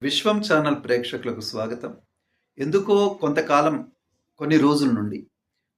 విశ్వం channel ప్రేక్షకులకు స్వాగతం. ఎందుకో కొంతకాలం కొన్ని రోజుల నుండి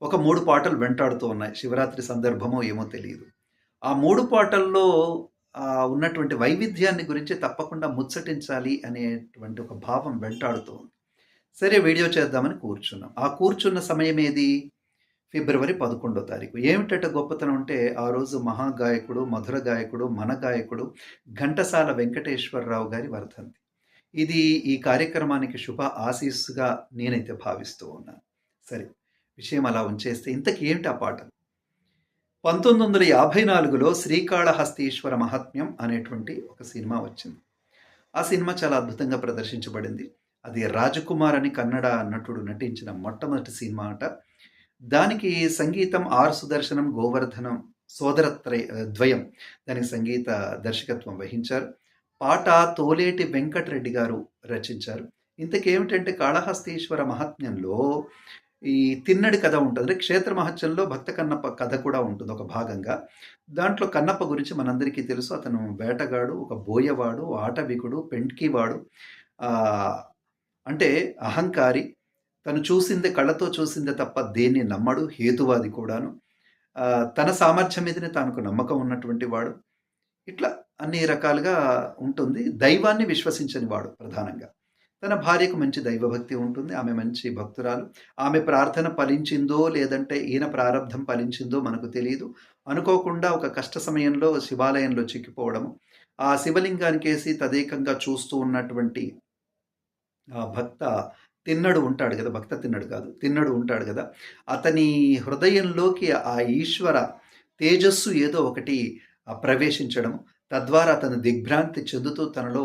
ఒక 3 పాటలు వెంటాడుతూ ఉన్నాయి. శివరాత్రి సందర్భమో ఏమో తెలీదు. ఆ 3 పాటల్లో ఉన్నటువంటి వైవిధ్యాన్ని గురించి తప్పకుండా ముచ్చటించాలి అనేటువంటి ఒక భావం వెంటాడుతూ ఉంది. సరే వీడియో చేద్దామని కూర్చున్నాం. ఆ కూర్చున్న సమయం ఏది? ఫిబ్రవరి 11 తారీఖు. ఏమిటట గొప్పతనం అంటే ఆ రోజు మహాగాయకుడు, మధుర గాయకుడు, మన గాయకుడు ఘంటసాల వెంకటేశ్వరరావు గారి వర్ధంతి. ఇది ఈ కార్యక్రమానికి శుభ ఆశీస్సుగా నేనైతే భావిస్తూ ఉన్నాను. సరే, విషయం అలా ఉంచేస్తే ఇంతకీ ఏంటి ఆ పాట? 1954లో శ్రీకాళహస్తీశ్వర మహాత్మ్యం అనేటువంటి ఒక సినిమా వచ్చింది. ఆ సినిమా చాలా అద్భుతంగా ప్రదర్శించబడింది. అది రాజకుమార్ అని కన్నడ నటుడు నటించిన మొట్టమొదటి సినిమా అట. దానికి సంగీతం ఆర్ సుదర్శనం, గోవర్ధనం ద్వయం దానికి సంగీత దర్శకత్వం వహించారు. పాట తోలేటి వెంకటరెడ్డి గారు రచించారు. ఇంతకేమిటంటే కాళహస్తీశ్వర మహాత్మ్యంలో ఈ తిన్నడి కథ ఉంటుంది. అంటే క్షేత్ర మహత్యంలో భక్త కన్నప్ప కథ కూడా ఉంటుంది ఒక భాగంగా. దాంట్లో కన్నప్ప గురించి మనందరికీ తెలుసు. అతను వేటగాడు, ఒక బోయవాడు, ఆటవికుడు, పెండ్కివాడు, అంటే అహంకారి. తను చూసిందే, కళ్ళతో చూసిందే తప్ప దేన్ని నమ్మడు, హేతువాది కూడాను. తన సామర్థ్యం మీదనే తనకు నమ్మకం ఉన్నటువంటి వాడు. ఇట్లా అన్ని రకాలుగా ఉంటుంది. దైవాన్ని విశ్వసించని వాడు ప్రధానంగా. తన భార్యకు మంచి దైవభక్తి ఉంటుంది. ఆమె మంచి భక్తురాలు. ఆమె ప్రార్థన ఫలించిందో లేదంటే ఈయన ప్రారంధం ఫలించిందో మనకు తెలియదు. అనుకోకుండా ఒక కష్ట సమయంలో శివాలయంలో చిక్కిపోవడము, ఆ శివలింగానికేసి తదేకంగా చూస్తూ ఉన్నటువంటి ఆ భక్త తిన్నడు ఉంటాడు కదా, భక్త తిన్నడు కాదు, తిన్నడు ఉంటాడు కదా, అతని హృదయంలోకి ఆ ఈశ్వర తేజస్సు ఏదో ఒకటి ప్రవేశించడం, తద్వారా అతను దిగ్భ్రాంతి చెందుతూ తనలో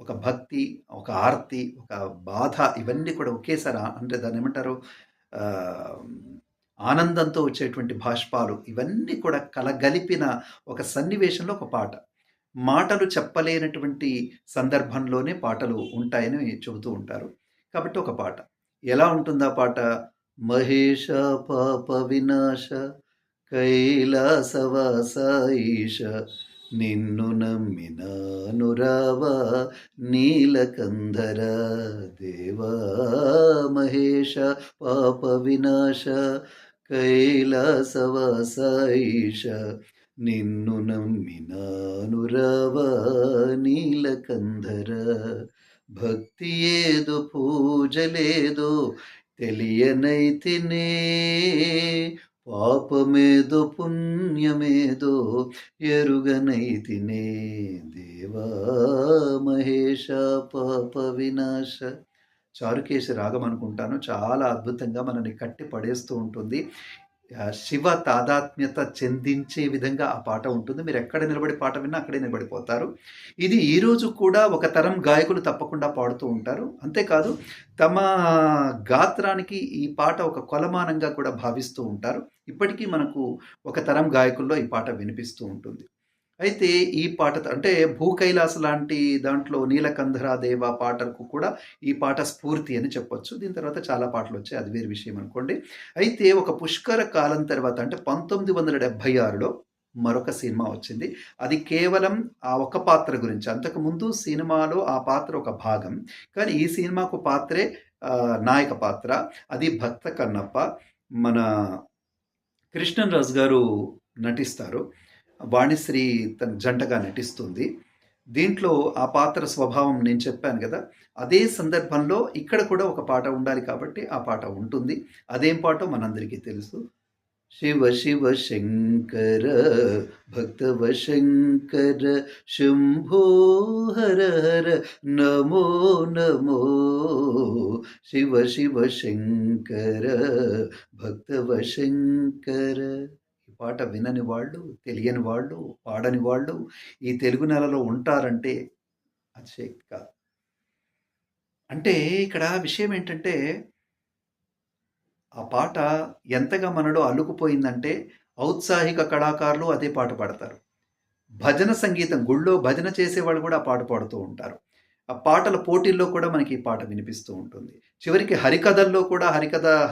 ఒక భక్తి, ఒక ఆర్తి, ఒక బాధ ఇవన్నీ కూడా ఒకేసారి అంటే దాన్ని ఏమంటారు, ఆనందంతో వచ్చేటువంటి భాష్పాలు ఇవన్నీ కూడా కలగలిపిన ఒక సన్నివేశంలో ఒక పాట. మాటలు చెప్పలేనటువంటి సందర్భంలోనే పాటలు ఉంటాయని చెబుతూ ఉంటారు. కాబట్టి ఒక పాట. ఎలా ఉంటుంది ఆ పాట? మహేష పాప వినాశ కైలాసవాస ఈశ నిన్ను నమ్మినానురావ నీలకంధర దేవా మహేష పాప వినాశ కైలాసవాస ఈశ నిన్ను నమ్మినానురావ నీలకంధర భక్తి ఏదో పూజలేదో తెలియనైతినే పాపమేదో పుణ్యమేదో ఎరుగనైతినే దేవా మహేష పాప వినాశ. చారుకేశి రాగం అనుకుంటాను. చాలా అద్భుతంగా మనని కట్టి పడేస్తూ ఉంటుంది. శివ తాదాత్మ్యత చెందించే విధంగా ఆ పాట ఉంటుంది. మీరు ఎక్కడ నిలబడి పాట విన్నా అక్కడే నిలబడిపోతారు. ఇది ఈరోజు కూడా ఒక తరం గాయకులు తప్పకుండా పాడుతూ ఉంటారు. అంతేకాదు తమ గాత్రానికి ఈ పాట ఒక కొలమానంగా కూడా భావిస్తూ ఉంటారు. ఇప్పటికీ మనకు ఒక తరం గాయకుల్లో ఈ పాట వినిపిస్తూ ఉంటుంది. అయితే ఈ పాట అంటే భూకైలాస లాంటి దాంట్లో నీలకంధరాదేవ పాటలకు కూడా ఈ పాట స్ఫూర్తి అని చెప్పొచ్చు. దీని తర్వాత చాలా పాటలు వచ్చాయి, అది వేరే విషయం అనుకోండి. అయితే ఒక పుష్కర కాలం తర్వాత అంటే 1976లో మరొక సినిమా వచ్చింది. అది కేవలం ఆ ఒక పాత్ర గురించి. అంతకుముందు సినిమాలో ఆ పాత్ర ఒక భాగం, కానీ ఈ సినిమాకు పాత్రే నాయక పాత్ర. అది భక్త కన్నప్ప. మన కృష్ణరాజు గారు నటిస్తారు. వాణిశ్రీ తన జంటగా నటిస్తుంది. దీంట్లో ఆ పాత్ర స్వభావం నేను చెప్పాను కదా, అదే సందర్భంలో ఇక్కడ కూడా ఒక పాట ఉండాలి కాబట్టి ఆ పాట ఉంటుంది. అదేం పాటో మనందరికీ తెలుసు. శివ శివ శంకర భక్తవ శంకర శంభో హర హర నమో నమో శివ శివ శంకర భక్తవ శంకర. పాట వినని వాళ్ళు, తెలియని వాళ్ళు, పాడని వాళ్ళు ఈ తెలుగు నెలలో ఉంటారంటే అతిశయోక్తి కాదు. అంటే ఇక్కడ విషయం ఏంటంటే ఆ పాట ఎంతగా మనలో అల్లుకుపోయిందంటే ఔత్సాహిక కళాకారులు అదే పాట పాడతారు. భజన సంగీతం, గుళ్ళో భజన చేసేవాళ్ళు కూడా ఆ పాట పాడుతూ ఉంటారు. ఆ పాటల పోటీల్లో కూడా మనకి ఈ పాట వినిపిస్తూ ఉంటుంది. చివరికి హరికథల్లో కూడా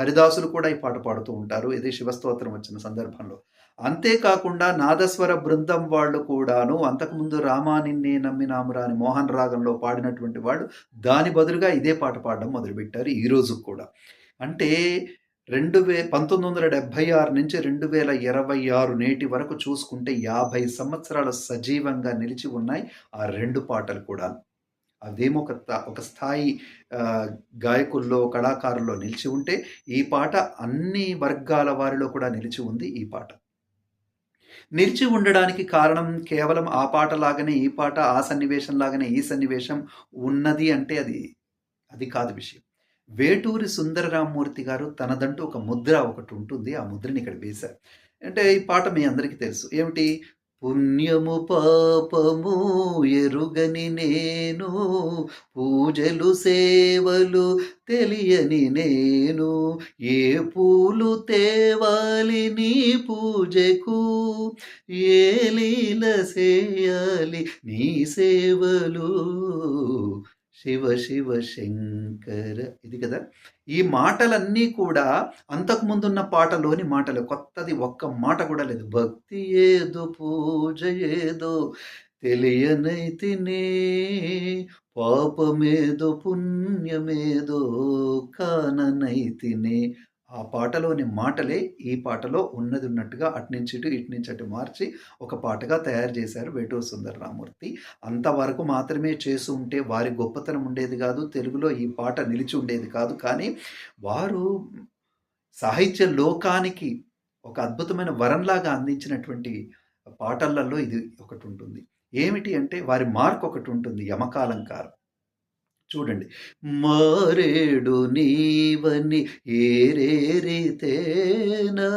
హరిదాసులు కూడా ఈ పాట పాడుతూ ఉంటారు. ఇది శివస్తోత్రం వచ్చిన సందర్భంలో. అంతేకాకుండా నాదస్వర బృందం వాళ్ళు కూడాను అంతకుముందు 'రామా నిన్నే నమ్మినామురా' అని మోహన్ రాగంలో పాడినటువంటి వాళ్ళు దాని బదులుగా ఇదే పాట పాడడం మొదలుపెట్టారు ఈ రోజుకి కూడా. అంటే 1976 నుంచి 2026 నేటి వరకు చూసుకుంటే 50 సంవత్సరాలు సజీవంగా నిలిచి ఉన్నాయి ఆ 2 పాటలు కూడాను. అదేమో ఒక స్థాయి గాయకుల్లో, కళాకారుల్లో నిలిచి ఉంటే, ఈ పాట అన్ని వర్గాల వారిలో కూడా నిలిచి ఉంది ఈ పాట. నిలిచి ఉండడానికి కారణం కేవలం ఆ పాట లాగానే ఈ పాట, ఆ సన్నివేశం లాగానే ఈ సన్నివేశం ఉన్నది అంటే అది కాదు విషయం. వేటూరి సుందరరామమూర్తి గారు తనదంటూ ఒక ముద్ర ఒకటుంటుంది. ఆ ముద్రని ఇక్కడ వేశారు. అంటే ఈ పాట మీ అందరికీ తెలుసు. ఏమిటి? పుణ్యము పాపము ఎరుగని నేను, పూజలు సేవలు తెలియని నేను, ఏ పూలు తేవాలి నీ పూజకు, ఏ లీల చేయాలి నీ సేవలు, శివ శివ శంకర. ఇది కదా! ఈ మాటలన్నీ కూడా అంతకుముందున్న పాటలోని మాటలు. కొత్తది ఒక్క మాట కూడా లేదు. భక్తి ఏదో పూజ ఏదో తెలియనైతినే, పాపమేదో పుణ్యమేదో కాననైతినే. ఆ పాటలోని మాటలే ఈ పాటలో ఉన్నది ఉన్నట్టుగా అటునుంచి ఇటు, ఇటు నుంచి అటు మార్చి ఒక పాటగా తయారు చేశారు వేటూరి సుందరరామమూర్తి. అంతవరకు మాత్రమే చేసి ఉంటే వారి గొప్పతనం ఉండేది కాదు. తెలుగులో ఈ పాట నిలిచి ఉండేది కాదు. కానీ వారు సాహిత్య లోకానికి ఒక అద్భుతమైన వరంలాగా అందించినటువంటి పాటలలో ఇది ఒకటి ఉంటుంది. ఏమిటి అంటే వారి మార్క్ ఒకటి ఉంటుంది, యమకాలంకారం. చూడండి. మారేడు నీవని ఏరేరితేనా,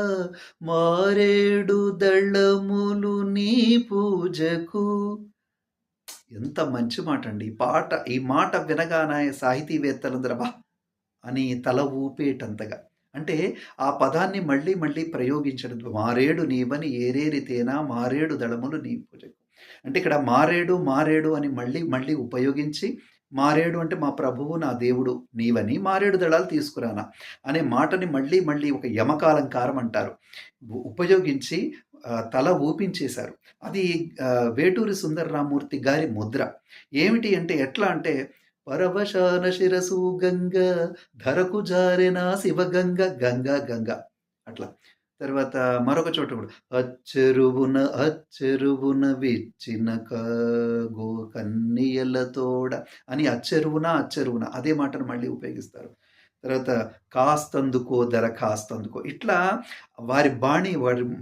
మారేడు దళములు నీ పూజకు. ఎంత మంచి మాట అండి. ఈ మాట వినగానే సాహితీవేత్తలందరూ అబ్బా అని తల ఊపేటంతగా. అంటే ఆ పదాన్ని మళ్ళీ మళ్ళీ ప్రయోగించడం. మారేడు నీవని ఏరేరితేనా, మారేడు దళములు నీ పూజకు. అంటే ఇక్కడ మారేడు, మారేడు అని మళ్ళీ మళ్ళీ ఉపయోగించి, మారేడు అంటే మా ప్రభువు నా దేవుడు నీవని, మారేడు దళాలు తీసుకురానా అనే మాటని మళ్ళీ మళ్ళీ ఒక యమకాలంకారం అంటారు. ఉపయోగించి తల ఊపించేశారు. అది వేటూరి సుందరరామమూర్తి గారి ముద్ర. ఏమిటి అంటే ఎట్లా అంటే, పరవశాన శిరసు గంగ, ధరకు జారెన శివగంగ గంగ గంగ అట్లా. తర్వాత మరొక చోట కూడా అచ్చెరువున విచ్చిన కన్నియలతోడ అని అచ్చెరువున అదే మాటను మళ్ళీ ఉపయోగిస్తారు. తర్వాత కాస్తందుకో దరఖాస్తందుకో, ఇట్లా వారి బాణి,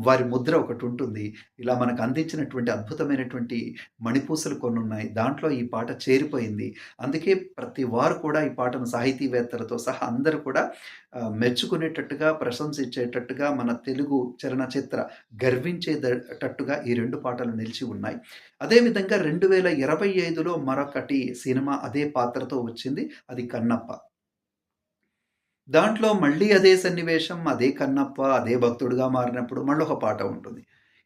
వారి ముద్ర ఒకటి ఉంటుంది. ఇలా మనకు అందించినటువంటి అద్భుతమైనటువంటి మణిపూసలు కొన్ని ఉన్నాయి. దాంట్లో ఈ పాట చేరిపోయింది. అందుకే ప్రతి వారు కూడా ఈ పాటను సాహితీవేత్తలతో సహా అందరూ కూడా మెచ్చుకునేటట్టుగా, ప్రశంసించేటట్టుగా, మన తెలుగు చలనచిత్ర గర్వించేటట్టుగా ఈ 2 పాటలు నిలిచి ఉన్నాయి. అదేవిధంగా 2025లో మరొకటి సినిమా అదే పాత్రతో వచ్చింది. అది కన్నప్ప. దాంట్లో మళ్ళీ అదే సన్నివేశం, అదే కన్నప్ప, అదే భక్తుడుగా మారినప్పుడు మళ్ళొక పాట ఉంటుంది.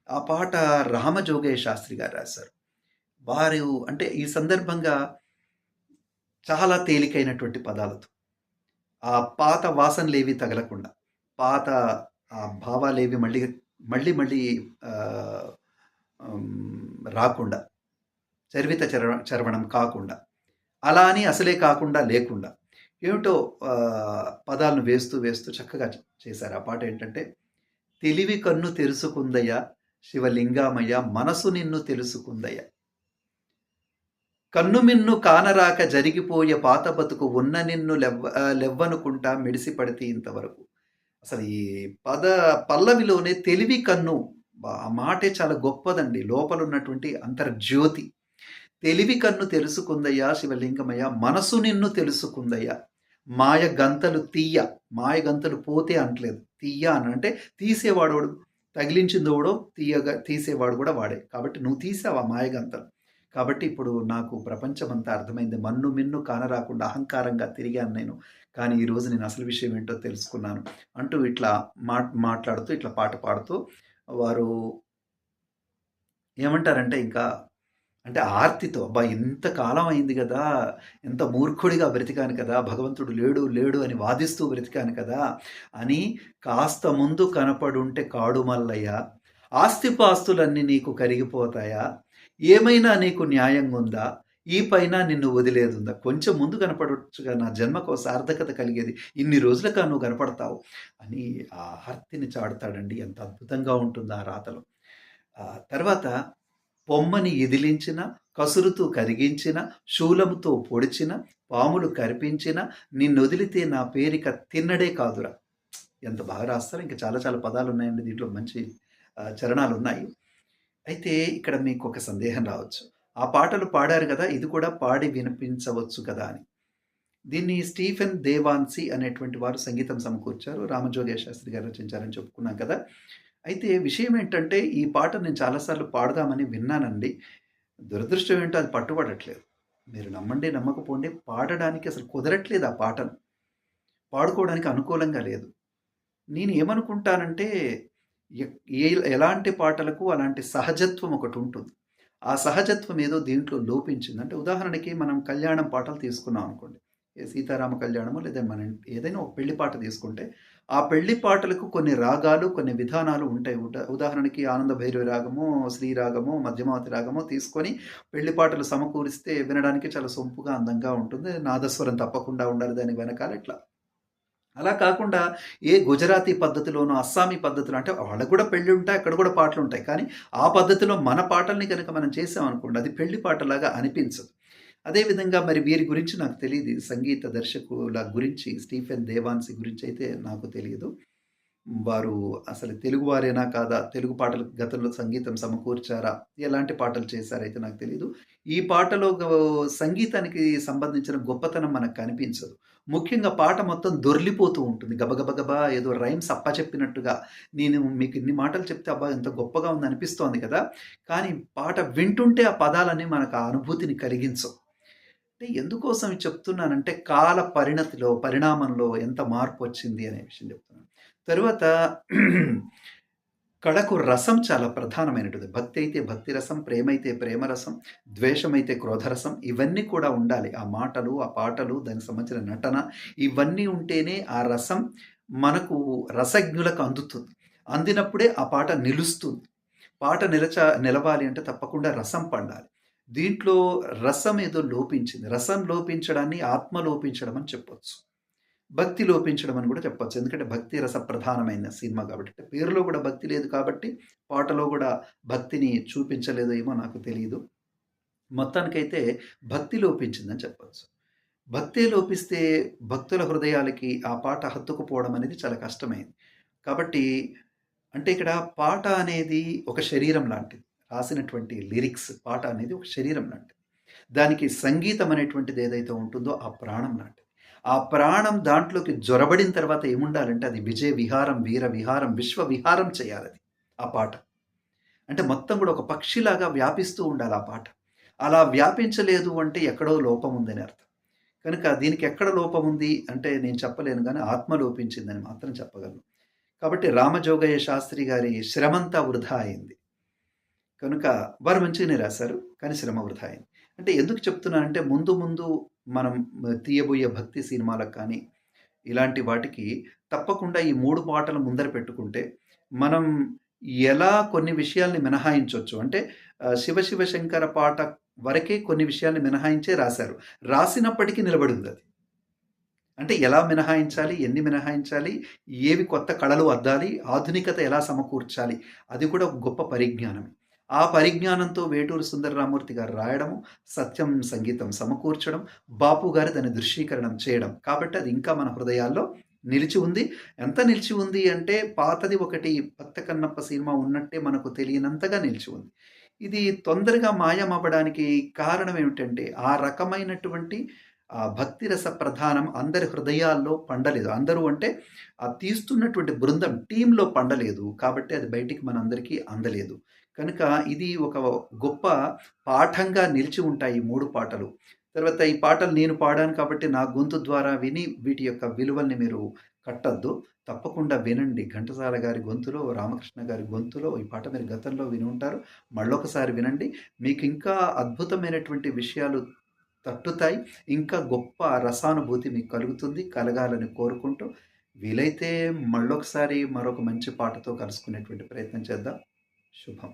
ఆ పాట రామజోగయ్య శాస్త్రి గారు రాశారు. వారు అంటే ఈ సందర్భంగా చాలా తేలికైనటువంటి పదాలతో, ఆ పాత వాసనలేవి తగలకుండా, పాత భావాలేవి మళ్ళీ మళ్ళీ మళ్ళీ రాకుండా, చరవణం కాకుండా, అలా అని అసలే కాకుండా లేకుండా, ఏమిటో పదాలను వేస్తూ వేస్తూ చక్కగా చేశారు. ఆ పాట ఏంటంటే, తెలివి కన్ను తెరుసుకుందయ్య శివలింగామయ్య, మనసు నిన్ను తెలుసుకుందయ్య, కన్ను మిన్ను కానరాక జరిగిపోయే పాత బతుకు, ఉన్న నిన్ను లెవ్వనుకుంటా మెడిసి పడితే ఇంతవరకు. అసలు ఈ పల్లవిలోనే తెలివి కన్ను, ఆ మాటే చాలా గొప్పదండి. లోపల ఉన్నటువంటి అంతర్జ్యోతి. తెలివి కన్ను తెలుసుకుందయ్యా శివలింగమయ్య, మనసు నిన్ను తెలుసుకుందయ్యా, మాయ గంతలు తీయ, మాయ గంతలు పోతే అంటలేదు, తీయ అని అంటే తీసేవాడు, తగిలించిందోడో తీసేవాడు కూడా వాడే. కాబట్టి నువ్వు తీసావా మాయ గంతలు. కాబట్టి ఇప్పుడు నాకు ప్రపంచం అంతా అర్థమైంది. మన్ను మిన్ను కానరాకుండా అహంకారంగా తిరిగాను నేను, కానీ ఈరోజు నేను అసలు విషయం ఏంటో తెలుసుకున్నాను అంటూ ఇట్లా మాట్లాడుతూ ఇట్లా పాట పాడుతూ వారు ఏమంటారంటే, ఇంకా అంటే ఆర్తితో అబ్బా! ఇంత కాలం అయింది గదా! ఎంత మూర్ఖుడిగా బ్రతికాను కదా! భగవంతుడు లేడు, లేడు అని వాదిస్తూ బ్రతికాను కదా! అని కాస్త ముందు కనపడుంటే కాడు మల్లయ్య, ఆస్తిపాస్తులన్నీ నీకు కరిగిపోతాయా? ఏమైనా నీకు న్యాయంగుందా? ఈ పైన నిన్ను వదిలేదుందా? కొంచెం ముందు కనపడొచ్చుగా నా జన్మకో సార్థకత కలిగేది. ఇన్ని రోజులకా నువ్వు కనపడతావు అని ఆ ఆర్తిని చాటుతాడండి. ఎంత అద్భుతంగా ఉంటుందో ఆ రాతలో. తర్వాత పొమ్మని ఇదిలించిన, కసురుతూ కరిగించిన, శూలముతో పొడిచిన, పాములు కరిపించిన, నిన్నొదిలితే నా పేరిక తిన్నడే కాదురా! ఎంత బాగా రాస్తారో ఇంకా చాలా చాలా పదాలున్నాయండి దీంట్లో మంచి చరణాలున్నాయి. అయితే ఇక్కడ మీకొక సందేహం రావచ్చు. ఆ పాటలు పాడారు గదా! ఇది కూడా పాడి వినిపించవచ్చు కదా! అని. దీన్ని స్టీఫెన్ దేవాన్సీ అనేటువంటి వారు సంగీతం సమకూర్చారు. రామజోగయ్య శాస్త్రి గారు రచించారని చెప్పుకున్నాం కదా! అయితే విషయం ఏంటంటే, ఈ పాట నేను చాలా సార్లు పాడదామని విన్నానండి. దురదృష్టం ఏంటో అది పట్టుబడట్లేదు. మీరు నమ్మండి, నమ్మకపోండి పాడడానికి అసలు కుదరట్లేదు ఆ పాటను. పాడుకోవడానికి అనుకూలంగా లేదు. నేను ఏమనుకుంటానంటే, ఎ ఏ ఎలాంటి పాటలకు అలాంటి సహజత్వం ఒకటుంటుంది. ఆ సహజత్వం ఏదో దీంట్లో లోపించింది. అంటే ఉదాహరణకి మనం కళ్యాణం పాటలు తీసుకున్నాం అనుకోండి. ఏ సీతారామ కళ్యాణమో లేదా మన ఏదైనా ఒక పెళ్లి పాట తీసుకుంటే, ఆ పెళ్లి పాటలకు కొన్ని రాగాలు, కొన్ని విధానాలు ఉంటాయి. ఉదాహరణకి ఆనంద భైరవి రాగమో, శ్రీ రాగమో, మధ్యమావతి రాగమో తీసుకొని పెళ్లి పాటలు సమకూరిస్తే వినడానికి చాలా సొంపుగా, అందంగా ఉంటుంది. నాదస్వరం తప్పకుండా ఉండాలి దాని వెనకాల ఇట్లా. అలా కాకుండా ఏ గుజరాతీ పద్ధతిలోనో, అస్సామీ పద్ధతిలో అంటే వాళ్ళకి కూడా పెళ్ళుంటాయి, అక్కడ కూడా పాటలుంటాయి. కానీ ఆ పద్ధతిలో మన పాటల్ని గనక మనం చేసామనుకోండి, అది పెళ్లి పాటలాగా అనిపించదు. అదే విధంగా మరి వీరి గురించి నాకు తెలీదు. సంగీత దర్శకుల గురించి స్టీఫెన్ దేవాన్సీ గురించయితే నాకు తెలియదు. వారు అసలు తెలుగువారేనా కాదా? తెలుగు పాటలకు గతంలో సంగీతం సమకూర్చారా? ఎలాంటి పాటలు చేశారైతే నాకు తెలీదు. ఈ పాటలో సంగీతానికి సంబంధించిన గొప్పతనం మనకు కనిపించదు. ముఖ్యంగా పాట మొత్తం దొర్లిపోతూ ఉంటుంది. గబగబ గబా ఏదో రైమ్స్ అప్పచెప్పినట్టుగా. నేను మీకు ఇన్ని మాటలు చెప్తే అబ్బా! ఎంత గొప్పగా ఉందనిపిస్తోంది కదా! కానీ పాట వింటుంటే ఆ పదాలన్నీ మనకు ఆ అనుభూతిని కలిగించవు. అంటే ఎందుకోసం ఇది చెప్తున్నానంటే కాల పరిణతిలో, పరిణామంలో ఎంత మార్పొచ్చింది అనే విషయం చెప్తున్నాను. తరువాత కళకు రసం చాలా ప్రధానమైనటువంటిది. భక్తి అయితే భక్తి రసం, ప్రేమైతే ప్రేమ రసం, ద్వేషమైతే క్రోధరసం ఇవన్నీ కూడా ఉండాలి. ఆ మాటలు, ఆ పాటలు, దానికి సంబంధించిన నటన ఇవన్నీ ఉంటేనే ఆ రసం మనకు రసజ్ఞులకు అందుతుంది. అందినప్పుడే ఆ పాట నిలుస్తుంది. పాట నిలవాలి అంటే తప్పకుండా రసం పండాలి. దీంట్లో రసం ఏదో లోపించింది. రసం లోపించడాన్ని ఆత్మ లోపించడం అని చెప్పొచ్చు. భక్తి లోపించడం అని కూడా చెప్పొచ్చు. ఎందుకంటే భక్తి రస ప్రధానమైన సినిమా కాబట్టి. అంటే పేరులో కూడా భక్తి లేదు కాబట్టి, పాటలో కూడా భక్తిని చూపించలేదో ఏమో నాకు తెలీదు. మొత్తానికైతే భక్తి లోపించిందని చెప్పొచ్చు. భక్తే లోపిస్తే భక్తుల హృదయాలకి ఆ పాట హత్తుకుపోవడం అనేది చాలా కష్టమైంది. కాబట్టి అంటే ఇక్కడ పాట అనేది ఒక శరీరం లాంటిది. రాసినటువంటి లిరిక్స్ పాట అనేది ఒక శరీరం లాంటిది. దానికి సంగీతం అనేటువంటిది ఏదైతే ఉంటుందో ఆ ప్రాణం లాంటిది. ఆ ప్రాణం దాంట్లోకి జొరబడిన తర్వాత ఏముండాలంటే అది విజయ విహారం, వీర విహారం, విశ్వ విహారం చేయాలది ఆ పాట. అంటే మొత్తం కూడా ఒక పక్షిలాగా వ్యాపిస్తూ ఉండాలి ఆ పాట. అలా వ్యాపించలేదు అంటే ఎక్కడో లోపం ఉందని అర్థం. కనుక దీనికి ఎక్కడ లోపం ఉంది అంటే నేను చెప్పలేను గానీ ఆత్మ లోపించిందని మాత్రం చెప్పగలను. కాబట్టి రామజోగయ్య శాస్త్రి గారి శ్రమంతా వృధా అయింది. కనుక వారు మంచిగానే రాశారు. కానీ శ్రమ వృధా అయింది. అంటే ఎందుకు చెప్తున్నానంటే ముందు ముందు మనం తీయబోయే భక్తి సినిమాలకు కానీ, ఇలాంటి వాటికి తప్పకుండా ఈ 3 పాటలు ముందర పెట్టుకుంటే, మనం ఎలా కొన్ని విషయాల్ని మినహాయించొచ్చు. అంటే 'శివ శివ శంకర' పాట వరకే కొన్ని విషయాల్ని మినహాయించే రాశారు. రాసినప్పటికీ నిలబడిందది. అంటే ఎలా మినహాయించాలి? ఎన్ని మినహాయించాలి? ఏవి కొత్త కళలు అద్దాలి? ఆధునికత ఎలా సమకూర్చాలి? అది కూడా ఒక గొప్ప పరిజ్ఞానమే. ఆ పరిజ్ఞానంతో వేటూరి సుందరరామూర్తి గారు రాయడము, సత్యం సంగీతం సమకూర్చడం, బాపు గారు దాన్ని దృశ్యీకరణం చేయడం. కాబట్టి అది ఇంకా మన హృదయాల్లో నిలిచి ఉంది. ఎంత నిలిచి ఉంది అంటే పాతది ఒకటి 'భక్త కన్నప్ప' సినిమా ఉన్నట్టే మనకు తెలియనంతగా నిలిచి ఉంది. ఇది తొందరగా మాయమవ్వడానికి కారణం ఏమిటంటే ఆ రకమైనటువంటి భక్తి రస ప్రధానం అందరి హృదయాల్లో పండలేదు. అందరూ అంటే తీస్తున్నటువంటి బృందం టీమ్‌లో పండలేదు. కాబట్టి అది బయటికి మనందరికీ అందలేదు. కనుక ఇది ఒక గొప్ప పాఠంగా నిలిచి ఉంటాయి ఈ 3 పాటలు. తర్వాత ఈ పాటలు నేను పాడాను కాబట్టి నా గొంతు ద్వారా విని వీటి యొక్క విలువల్ని మీరు కట్టొద్దు. తప్పకుండా వినండి. ఘంటసాల గారి గొంతులో, రామకృష్ణ గారి గొంతులో ఈ పాట మీరు గతంలో విని ఉంటారు. మళ్ళొకసారి వినండి. మీకింకా అద్భుతమైనటువంటి విషయాలు తట్టుతాయి. ఇంకా గొప్ప రసానుభూతి మీకు కలుగుతుంది. కలగాలని కోరుకుంటూ, వీలైతే మళ్ళొకసారి మరొక మంచి పాటతో కలుసుకునేటువంటి ప్రయత్నం చేద్దాం. శుభం.